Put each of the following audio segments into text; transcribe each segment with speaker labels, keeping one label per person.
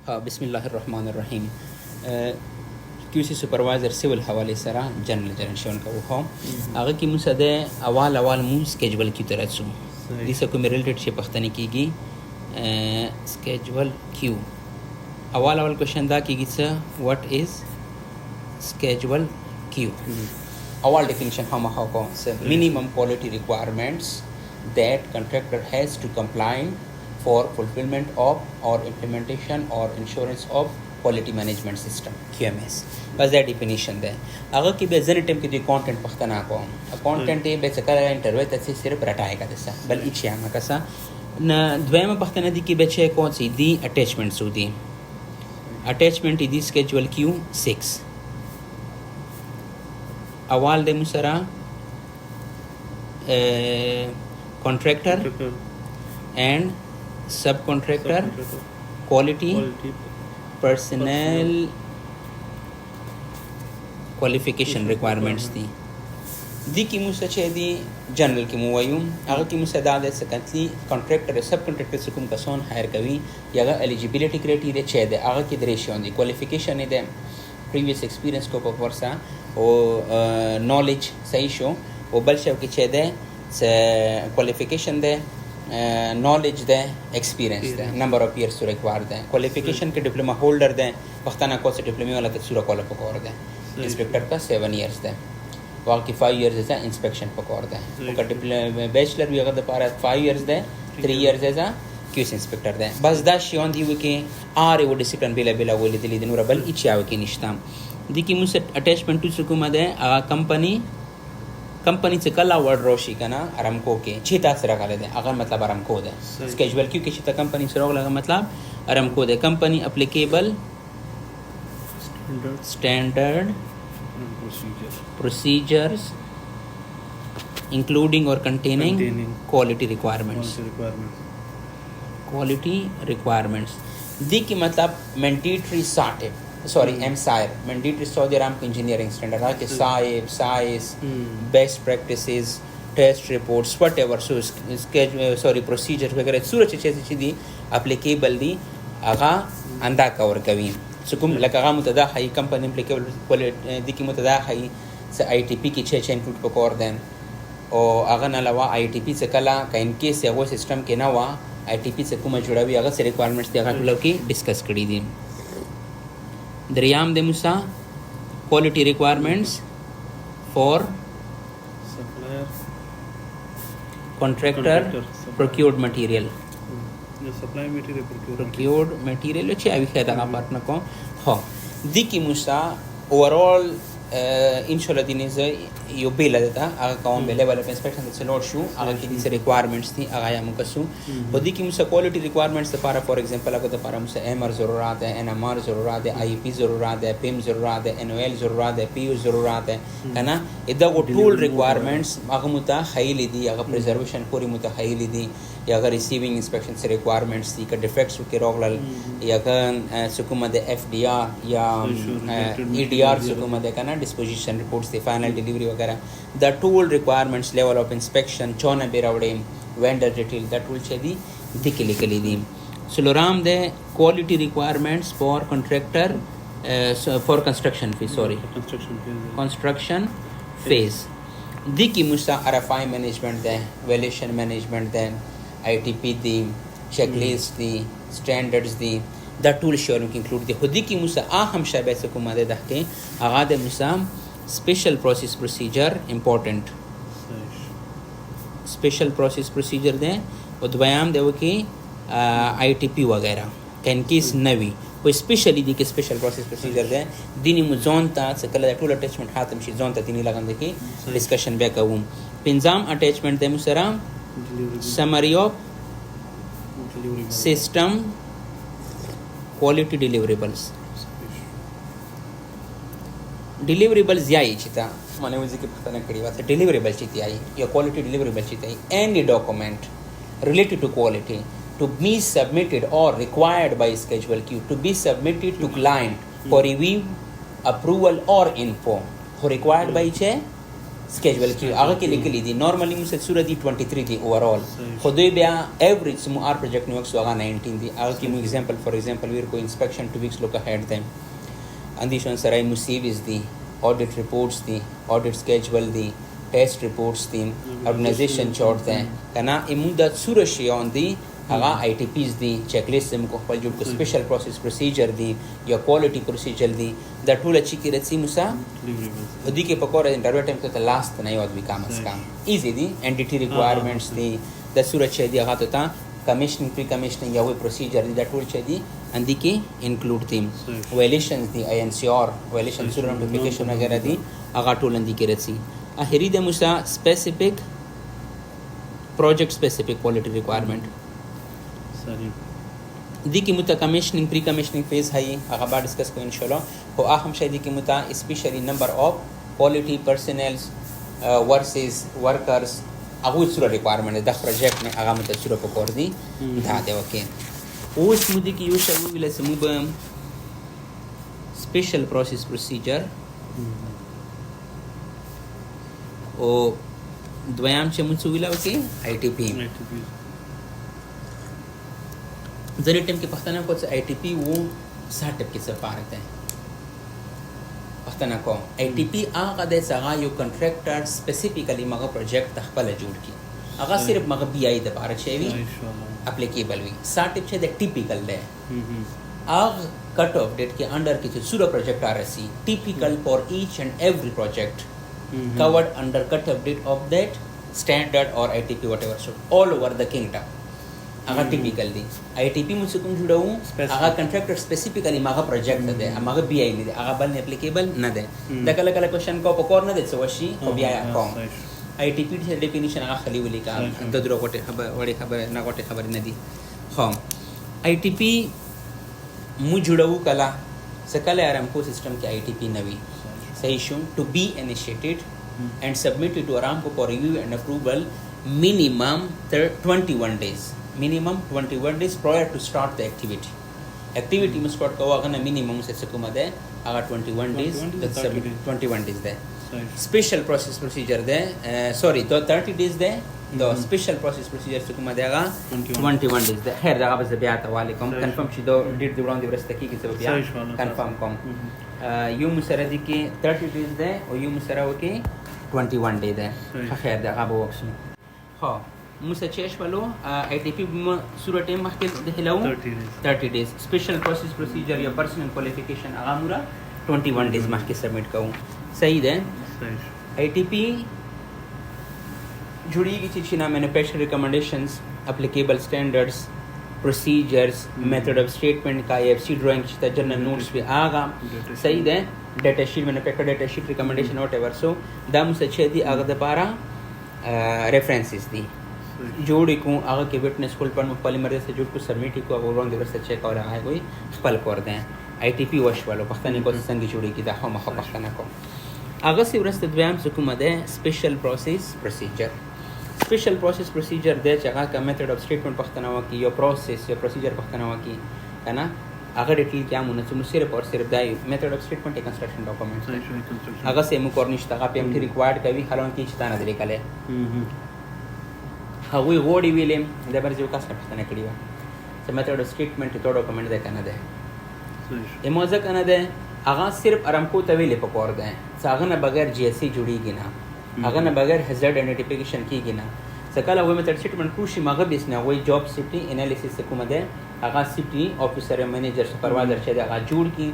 Speaker 1: हाँ, बिस्मिल्लाहिर्रहमानिर्रहीम। QC supervisor civil हवाले सरा जनरल जनरेशन का वो आगे की मुसदे अवाल अवाल मु स्केजुअल की तरह सु दिसे को रिलेटेड शे पख्तनी कीगी स्केजुअल क्यू अवाल अवाल क्वेश्चन दा कीगी स व्हाट इज स्केजुअल क्यू अवाल डेफिनेशन हम को minimum quality requirements that contractor has to comply for fulfillment of or implementation or insurance of quality management system QMS बस that definition दे अगर कि बेजन टेम की कंटेंट पख्तना को कंटेंट ये बेचकर इंटरव्यू तसे सिर्फ रटाएगा दसा बल इच्छा हम कसा न द्वयम पख्तना दी की बेचे कौन सी दी अटैचमेंट सुदी अटैचमेंट दी स्केड्यूल क्यू 6 अवाल दे मुसरा contractor and subcontractor quality personnel qualification requirements दी की मुझसे चे दी जनरल की मुवायूं अगर की मुझसे दादे सकती कॉन्ट्रैक्टर सब कॉन्ट्रैक्टर से कुम कौन हायर कभी या अगर एलिजिबिलिटी क्राइटेरिया चे दे अगर की दरेशियों दी क्वालिफिकेशन है दे प्रीवियस एक्सपीरियंस को परसा और नॉलेज सही शो वो बल्कि की चे दे क्वालिफिकेशन दे नॉलेज दे एक्सपीरियंस दे number of years to require दे क्वालिफिकेशन के डिप्लोमा होल्डर दे वक्ताना को से डिप्लोमा वाला तक सूरा कॉल पकड़ दे इंस्पेक्टर का 7 इयर्स दे बाकी 5 इयर्स है इंस्पेक्शन पकड़ दे उसका डिप्लोमा बैचलर भी अगर पारा 5 इयर्स दे 3 इयर्स है क्यूस इंस्पेक्टर दे बस दा शियोन दी के आरे वो डिसिप्लिन बिला बिला वो दिली दिन रबल इच्छाव की निष्ठा दी की मुझसे अटैचमेंट टू सुकुमा दे कंपनी से कला वर्ड रोशी का ना अरमको के छीता से रखा लेते अगर मतलब अरमको दे स्केजुअल क्यों किसी तक कंपनी से रोक लगा मतलब अरमको दे company applicable standard procedures including और कंटेनिंग क्वालिटी रिक्वायरमेंट्स दी की मतलब mandatory MSIR mandatory Saudi Arab engineering standard है कि size best practices test reports whatever procedure वगैरह सूरज चीज़ दी एप्लीकेबल दी आगा अंदा कवर कवी सुकुम लगा मुतदा है कंपनी एप्लीकेबल क्वालिटी दी की मुतदा है से ITP की 6 इंक्लूड पकड़ दें और अगर न लवा ITP से कला का इनके से वो सिस्टम के ना हुआ ITP से कुछ जुड़ा भी अगर से रिक्वायरमेंट्स दी अगर लोग की डिस्कस करी दी दरियाम दे मुसा quality requirements for
Speaker 2: supplier
Speaker 1: contractor procured material
Speaker 2: supply material
Speaker 1: procured material अच्छे अभी कहता ना पार्टनर को हाँ दी की मुसा ओवरऑल इंशाल्लाह दिन से यो बेला देता अगर काम बेले वाले इंस्पेक्शन से नोट शू अगर की से रिक्वायरमेंट्स थी अगर हम कसू वो दी की मुसा क्वालिटी रिक्वायरमेंट्स तो पारा फॉर एग्जांपल अगर तो पारा मुसा MR ज़रूरत है NMR ज़रूरत है IEP ज़रूरत है PIM ज़रूरत है NOL ज़रूरत है PU ज़रूरत है ना इधर वो टूल रिक्वायरमेंट्स अगर मुता हाई दी अगर प्रिजर्वेशन पूरी मुता हाई दी या अगर रिसीविंग इंस्पेक्शन से रिक्वायरमेंट्स थी का डिफेक्ट्स के रोगल या अगर सुकुमत FDR या EDR सुकुमत का ना डिस्पोजिशन रिपोर्ट्स थी फाइनल डिलीवरी वगैरह द tool requirements level of inspection चौना बेरावड़े वेंडर डिटेल द टूल छेदी दिखली कली दी सुलोराम दे quality requirements for contractor for construction phase दी की मुसा RFI मैनेजमेंट दे वैल्यूएशन मैनेजमेंट दे ITP दी चेकलिस्ट दी स्टैंडर्ड्स दी द टूल शेयरिंग की इंक्लूड दी खुदी की मुसा हम शायद से कुमा दे दहके आगा दे मुसा special process procedure important special process procedure दें और द्वयाम दे वो कि ITP वगैरह कैनकीस नवी कोई स्पेशली दी के स्पेशल प्रोसेस प्रोसीजर दें दिनी मुजोन ता से कल टूल अटैचमेंट हाथ में जोन ता दिनी लगन दे की डिस्कशन बैक आऊं पिंजाम अटैचमेंट दे मुसरा summary of system quality deliverables याई चिता माने वजी के पता न करी बात है डिलीवरेबल चिती आई या क्वालिटी डिलीवरेबल चिती आई any document related to quality to be submitted or required by schedule Q to be submitted to client for review approval or info हो required by छे سکیجول کی هغه کې لیکلي دي نورمالي موږ سره دي 23 دي اوورال خو دوی بیا ایوریج سمو ار پروجیکټ نو وکس هغه 19 دي هغه کې موږ ایگزامپل فور ایگزامپل ویر کو انسپیکشن 2 ویکس لوک اهډ دیم اندیشن سره مو سیویز دي audit reports دي audit schedule دي test reports دي organization chart ده کنه ایموندا څوره شیان دي هغه آی ټی پیز دي چیک لیست هم کو خپل جوړ کو سپیشل پروسس پروسیجر دي یا کوالټي پروسیجر دي دا ټول چې کی رسي موسی ودی کې پکوره انټرویو ټایم ته لاست نه یو ادوی کام اس کام ایزی دي ان ډی ټی ریکوایرمنټس دي د صورت چې دی هغه ته کمیشنینګ پری کمیشنینګ یا وی پروسیجر دي دا ټول چې دي اندی کې انکلوډ دي وایلیشنز دي آی ان سی آر وایلیشن سره نوټیفیکیشن وغیرہ دي هغه ټول اندی کې رسي اخري د موسی سپیسیفیک پروجیکټ سپیسیفیک کوالټي ریکوایرمنټ دی کی متا کمیشننگ پری کمیشننگ فیز ہے هغه بعد ڈسکس کو ان شاء الله او اهم شی دی کی متا اسپیشلی نمبر اف کوالٹی پرسنلز ورسز ورکرز هغه سره ریکوایرمنٹ د پروجیکٹ نه هغه متا سره په کور دی دا دی وکي اوس مو دی کی یو شی ویل سمو به سپیشل پروسس پروسیجر او دویم چې مو څه ویل وکي آی ټی پی ځینې ټیم کې پښتنه کو څه آی ټی پی وو ساټپ کې څه فرق دی پښتنه کو آی ټی پی هغه د څنګه یو کنټراکټر سپیسیفیکلی مغه پروجیکټ خپل جوړ کی هغه صرف مغه بی آی د بار شي وي اپلیکیبل وي ساټپ چې د ټیپیکل دی هغه کټ اف ډیټ کې انډر کې چې سورا پروجیکټ آرسی ټیپیکل فار ایچ اینڈ ایوری پروجیکٹ covered under cut of date of that standard or ITP whatever so all over the kingdom هغه ټیپیکل دی آی ټی پی موږ کوم جوړو هغه کنټراکټر سپیسیفیکلی ماغه پروجیکټ دی هغه بی آی دی هغه بل نه اپلیکیبل نه دی دا کله کله کوېشن کو په کور نه دی څه وشي او بیا کوم آی ټی پی د ډیفینیشن هغه خلی ولي کا د درو کوټه خبر وړي خبر نه کوټه خبر نه دی خو آی ټی پی مو جوړو کله سکله ارامکو سیستم کې آی ټی پی نوي صحیح شو to be initiated and submitted to Aramco for review and approval minimum 21 days prior to start the activity must start ko agana minimum se sukuma de aga 21 days that 21 days de special process procedure de sorry to 30 days de the special process procedure sukuma de aga 21 days de khair daga bas bia tawalikum confirm shi do date di wrong di rastaki ki sabab ya confirm kom یو مسره دي کې 30 days ده او یو مسره وکي 21 day ده خیر ده هغه وکسو ها موږ چې شپلو آی ټی پی صورت مخکې د هلو 30 days سپیشل پروسس پروسیجر یا پرسنل کوالیفیکیشن هغه مورا 21 days مخکې سبمټ کوم صحیح ده آی ټی پی جوړیږي چې نه مینوفیکچر ریکمنډیشنز اپلیکیبل سټانډرډز procedures method of statement का FC drawing चिता general notes पे आगा सही है data sheet मैंने packet data sheet recommendation whatever so दाम से अच्छे दी आगे दपारा references दी जोड़ी को आगे के witness कोल पर मुख्तलिफ मर्द से जोड़ को submit को वो रॉन्ग दिवस से चेक और आए कोई खपल कर दें ITP वश वालों पख्तानी को संगी जोड़ी की दाखों मखा पख्ताना को आगे से वरस्त द्वाम सुकुमा दे special process procedure special process procedure दे जगह का मेथड ऑफ स्टेटमेंट पख्तनावा की या प्रोसेस या प्रोसीजर पख्तनावा की है ना अगर डिटेल क्या मुन से सिर्फ और सिर्फ दाई मेथड ऑफ स्टेटमेंट एक कंस्ट्रक्शन डॉक्यूमेंट अगर से मु कॉर्निश तक पे एमटी रिक्वायर्ड कभी हालों की चिताना दे कले हावी गोडी विलेम दे बार जो कास पख्तना कड़ीवा से मेथड ऑफ स्टेटमेंट तो डॉक्यूमेंट दे कना दे ए मौजा कना दे अगर सिर्फ आरामको तवेले पकोर दे सागना बगैर जीएससी जुड़ीगी ना अगर न बगैर हैजर्ड आइडेंटिफिकेशन की ना सकल वो मेथड स्टेटमेंट क्रूशी मगब इसने वही जॉब सेफ्टी एनालिसिस से कुमदे आगा सेफ्टी ऑफिसर मैनेजर सुपरवाइजर छे आगा जोड़ की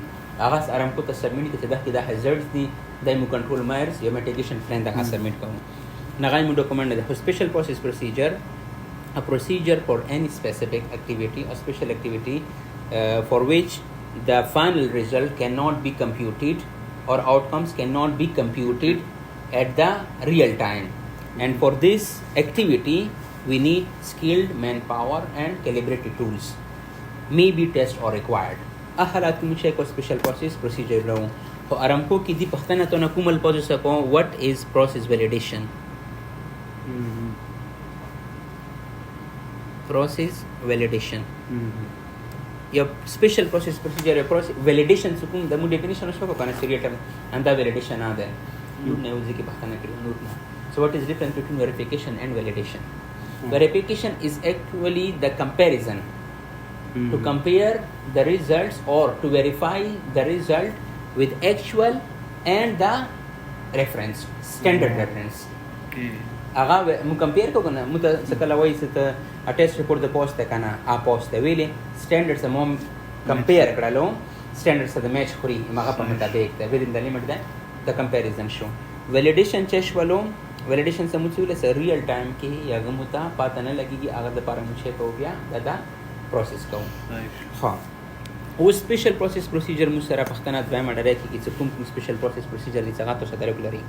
Speaker 1: आगा आराम को सबमिट के तदा के दा हैजर्ड्स दी दाइमु कंट्रोल मायर्स या मिटिगेशन प्लान दा सबमिट करूं नगाई मु document the special process procedure a procedure for any specific activity or special activity for which the final result cannot be computed or outcomes cannot be computed at the real time and for this activity we need skilled manpower and calibrated tools may be test or required हालात में मुझे को special process procedure लो तो आरामको की दी पख्तना तो ना कुमल पहुंच सको what is process validation process validation या स्पेशल प्रोसेस प्रोसीजर या प्रोसेस वैलिडेशन सुकुम द मु डेफिनेशन उसको कना सीरियटम अंदा वैलिडेशन आ दे نور نه یو ځکه پښتنه کړو نور نه. So what is difference between verification and validation? Verification is actually the comparison to compare the results or to verify the result with actual and the reference standard reference.
Speaker 2: Okay.
Speaker 1: هغه مو کمپیر کو کنه مو ته څکلا وایي چې ته ټیسټ ریپورت د پوسټ کنه ا پوسټ ویلې سټانډرډ سم کمپیر کړلو سټانډرډ سره میچ خوري هغه په مطابق ده within the limit ده د کمپیریزن شو. ویلیډیشن چې شولو ویلیډیشن سم څه ویل سره ریل ټایم کې هغه مو ته پاتہ نه لګيږي هغه د پاره مو چې کو بیا دا پروسس کوم. ها او سپیشل پروسس پروسیجر مو سره پښتنه دوه مډره کې چې کوم سپیشل پروسس پروسیجر دي څنګه تاسو درک لري.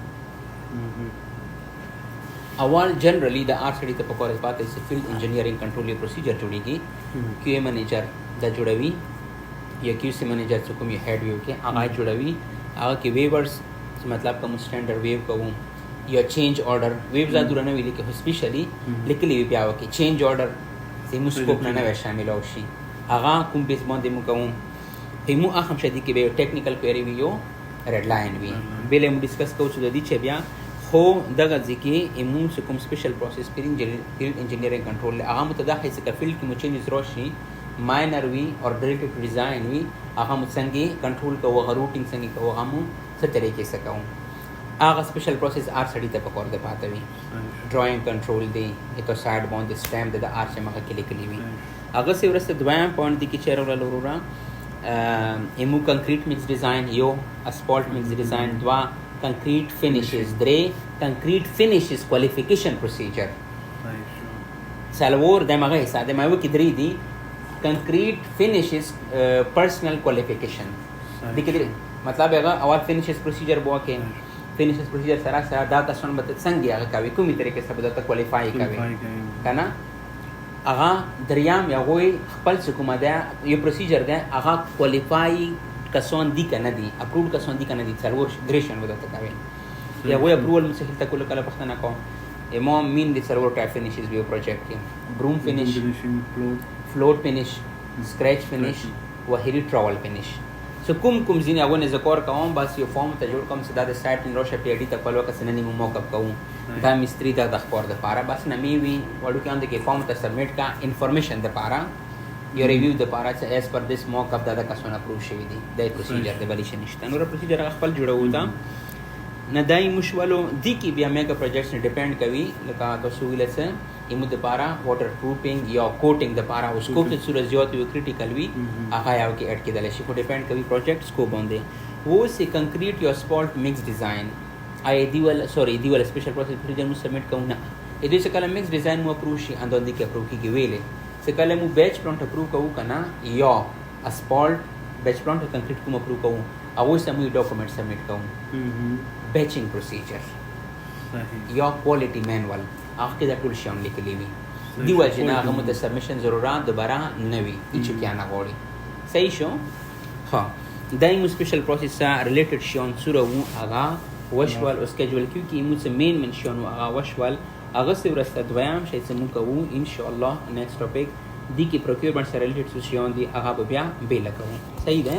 Speaker 1: اول جنرally د آر سړی ته په کور پاتې چې فیلډ انجینیرینګ کنټرول پروسیجر جوړیږي کیو ای منیجر دا جوړوي یا کیو سی منیجر چې کوم یې هډ ویو کې هغه جوړوي هغه کې ویورز مطلب کوم سټانډرډ ویو کوم یا چینج آرډر ویوز ادور نه ویل کې سپیشلی لیکلی وی بیا وکي چینج آرډر چې مو سکوپ نه شامل او شي هغه کوم بیس باندې مو کوم همو اخم شدي کې به ټیکنیکل کوئری ویو ریډ لاین وی بل هم ډیسکس کوو چې د دې چې بیا خو دغه ځکه ایمون کوم سپیشل پروسس فیلډ انجینیرینګ کنټرول هغه متداخل څخه فیلډ کې مو چینجز راشي ماینر وی اور ډیریکټ ډیزاین وی هغه مو څنګه کنټرول کوو هغه روټینګ څنګه کوو هغه مو څه طریقې سره کوو هغه سپیشل پروسس آر سړی ته پکور د پاتې وي ډراینګ کنټرول دی اکو سایډ باندې سټامپ د آر چې مخه کې لیکلی وي هغه سی ورسته دویم پوینټ دی کې چیرول لورورا ایمو کنکریټ میکس ډیزاین یو اسفالټ میکس ډیزاین دوا concrete finishes درې concrete finishes qualification procedure څلور دماغه حساب دماغه کې درې دي concrete finishes personal qualification د کې مطلب هغه اول finishes procedure بو کې finishes procedure سره سره دا تاسو به څنګه هغه کوي کومې طریقې سره به qualify کوي کنه هغه دریام یا وای خپل څه کومه ده یو procedure ده هغه qualify کسان دي کنه دي اپروډ کسان دي کنه دي څلور ګریشن ودته کوي یا وای اپروول مستحیل تکول کله پښتنه کوم امام مين دي څلور ټایپ فینیشز ویو پروجیکټ کې بروم فینیش فلوټ فینیش سکریچ فینیش وهری ټراول فینیش سو کوم زینه ونه ذکر کوم بس یو فارم ته جوړ کوم ساده سټارټ ان روشه پی ډی ته کولو کسنه نیمو موکپ کوم دا مستری دا د خبر د پاره بس نمی وی وړو کې اند کې فارم ته سبمټ کا انفارمیشن د پاره your review the para as per this mock up da kasona approve شوی دی د پروسیجر د بلی شنشته نور پروسیجر خپل جوړو تا نه دای مشولو دی کی بیا میگا پروجیکټس نه ډیپند کوي لکه تاسو ویل څه ایمو د پارا واټر پروفینګ یا کوټینګ د پارا او سکوپ د صورت زیات یو کریټیکل وی هغه یو کې اډ کېدل شي کو ډیپند کوي پروجیکټ سکوپ باندې وو سی کنکریټ یا اسفالټ میکس ډیزاین ای دیول سپیشل پروسس پروسیجر مو سبمټ کوو نه اې دې څه کله میکس ډیزاین مو اپروو شي اندون دي کې اپروو کیږي ویلې څه کله مو بیچ پلانټ اپروو کوو کنه یا اسفالټ بیچ پلانټ کنکریټ کوم اپروو کوو او سمو ډاکومنټ سبمټ کوو بیچینګ پروسیجر یا کوالټي مینوال هغه کې د ټول شیان لیکلي وي دی وجنه هغه مو د سبمیشن ضرورت دوباره نه وي چې کیا نه غوړي صحیح شو ها دایمو سپیشل پروسس سره ریلیټډ شیان سره وو هغه وشوال او سکیجول کیو کې مو څه مین شیان هغه وشوال هغه څه ورسته دویم شي چې موږ کوو ان شاء الله نیکسټ ټاپک دی کې پروکیورمنت سره ریلیټډ شیان دي هغه بیا به لکو صحیح ده